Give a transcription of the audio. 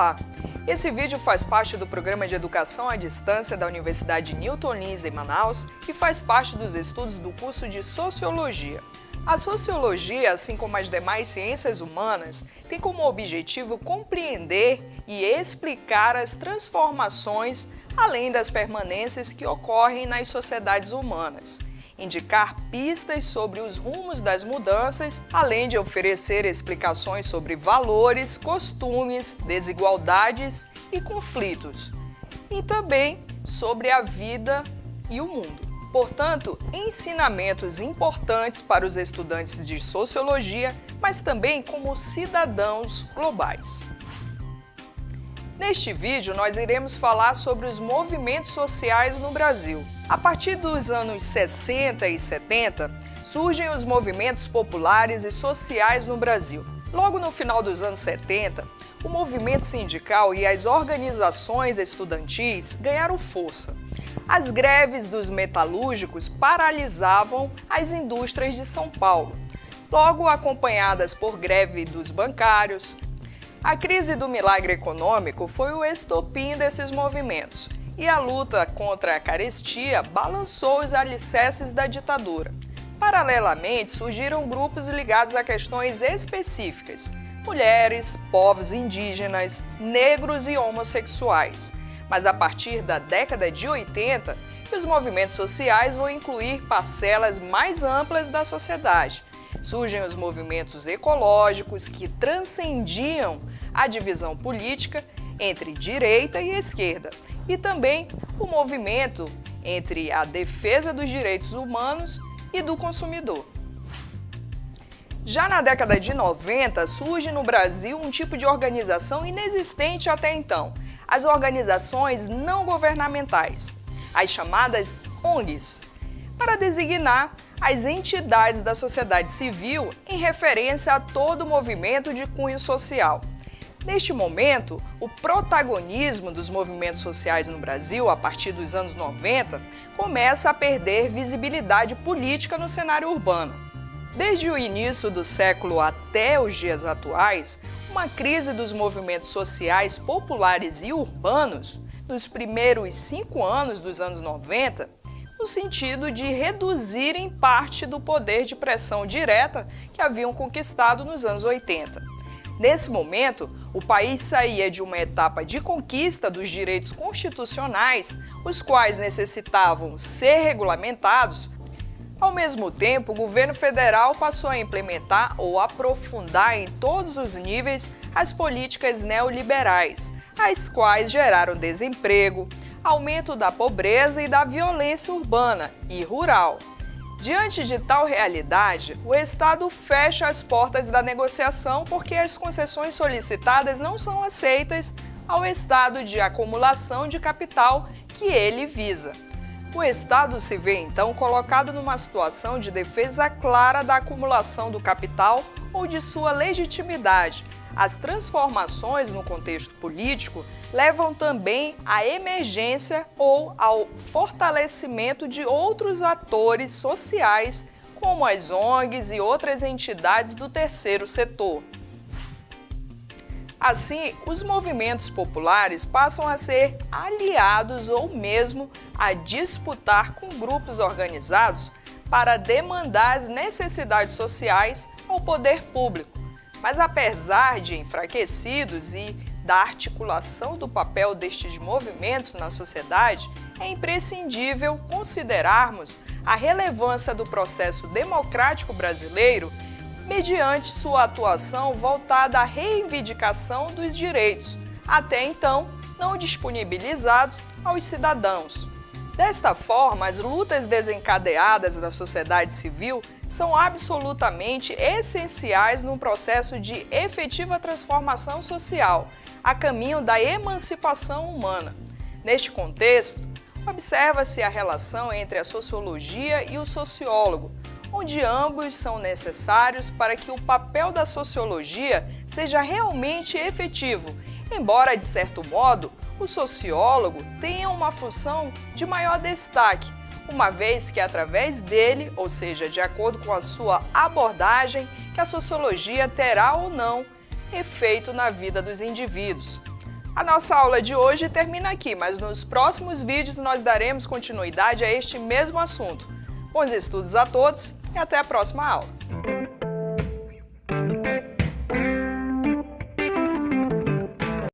Olá! Esse vídeo faz parte do Programa de Educação à Distância da Universidade Newton Lins, em Manaus, e faz parte dos estudos do curso de Sociologia. A Sociologia, assim como as demais ciências humanas, tem como objetivo compreender e explicar as transformações, além das permanências que ocorrem nas sociedades humanas, indicar pistas sobre os rumos das mudanças, além de oferecer explicações sobre valores, costumes, desigualdades e conflitos, e também sobre a vida e o mundo. Portanto, ensinamentos importantes para os estudantes de sociologia, mas também como cidadãos globais. Neste vídeo, nós iremos falar sobre os movimentos sociais no Brasil. A partir dos anos 60 e 70, surgem os movimentos populares e sociais no Brasil. Logo no final dos anos 70, o movimento sindical e as organizações estudantis ganharam força. As greves dos metalúrgicos paralisavam as indústrias de São Paulo, logo acompanhadas por greve dos bancários. A crise do milagre econômico foi o estopim desses movimentos, e a luta contra a carestia balançou os alicerces da ditadura. Paralelamente, surgiram grupos ligados a questões específicas: mulheres, povos indígenas, negros e homossexuais. Mas a partir da década de 80, os movimentos sociais vão incluir parcelas mais amplas da sociedade. Surgem os movimentos ecológicos que transcendiam a divisão política entre direita e esquerda, e também o movimento entre a defesa dos direitos humanos e do consumidor. Já na década de 90, surge no Brasil um tipo de organização inexistente até então: as organizações não governamentais, as chamadas ONGs, para designar as entidades da sociedade civil em referência a todo movimento de cunho social. Neste momento, o protagonismo dos movimentos sociais no Brasil, a partir dos anos 90, começa a perder visibilidade política no cenário urbano. Desde o início do século até os dias atuais, uma crise dos movimentos sociais populares e urbanos, nos primeiros 5 anos dos anos 90, no sentido de reduzirem parte do poder de pressão direta que haviam conquistado nos anos 80. Nesse momento, o país saía de uma etapa de conquista dos direitos constitucionais, os quais necessitavam ser regulamentados. Ao mesmo tempo, o governo federal passou a implementar ou aprofundar em todos os níveis as políticas neoliberais, as quais geraram desemprego, aumento da pobreza e da violência urbana e rural. Diante de tal realidade, o Estado fecha as portas da negociação porque as concessões solicitadas não são aceitas ao estado de acumulação de capital que ele visa. O Estado se vê então colocado numa situação de defesa clara da acumulação do capital ou de sua legitimidade. As transformações no contexto político levam também à emergência ou ao fortalecimento de outros atores sociais, como as ONGs e outras entidades do terceiro setor. Assim, os movimentos populares passam a ser aliados ou mesmo a disputar com grupos organizados para demandar as necessidades sociais ao poder público. Mas apesar de enfraquecidos e da articulação do papel destes movimentos na sociedade, é imprescindível considerarmos a relevância do processo democrático brasileiro mediante sua atuação voltada à reivindicação dos direitos, até então não disponibilizados aos cidadãos. Desta forma, as lutas desencadeadas da sociedade civil são absolutamente essenciais num processo de efetiva transformação social, a caminho da emancipação humana. Neste contexto, observa-se a relação entre a sociologia e o sociólogo, onde ambos são necessários para que o papel da sociologia seja realmente efetivo, embora, de certo modo, o sociólogo tenha uma função de maior destaque, uma vez que é através dele, ou seja, de acordo com a sua abordagem, que a sociologia terá ou não efeito na vida dos indivíduos. A nossa aula de hoje termina aqui, mas nos próximos vídeos nós daremos continuidade a este mesmo assunto. Bons estudos a todos e até a próxima aula!